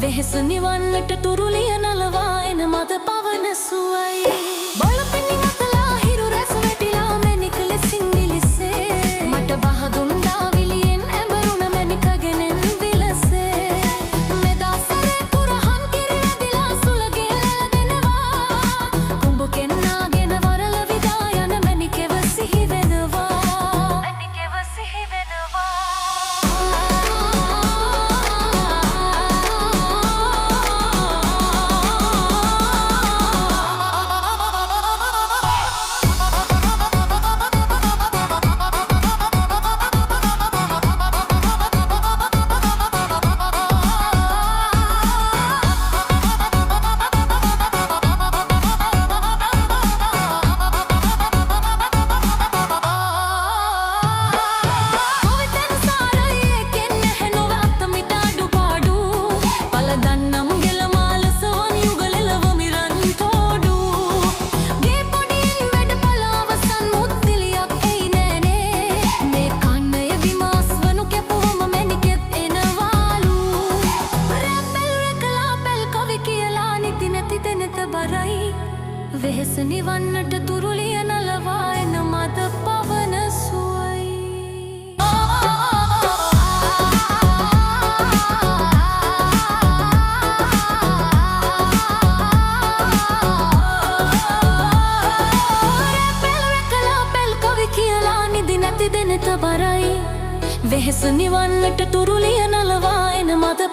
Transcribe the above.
වෙහෙස නිවන්නට තුරුලිය නලවා එන මද පවන සුවයි බලපෙනි මතලා හිරු රැස් වැටිලා මැණික ලෙසින් දිලිසේ මට බහදුන් දාවිලියෙන් ඇඹරුණ මැණිකගෙන විලසේ මෙදා සරේ පුරහන් කිරිවැදිලා සුලගේ දෙනවා කුඹ කෙන්නාගෙන වරල විදා යන මැණිකෙව සිහි වෙනවා වෙහෙස නිවන්නට තුරුලිය නලවා එන මද පවන සුවයි පෙල් කවි කියලා නිදි නැති දෙනත බරයි වෙහෙස නිවන්නට තුරුලිය නලවා එන මද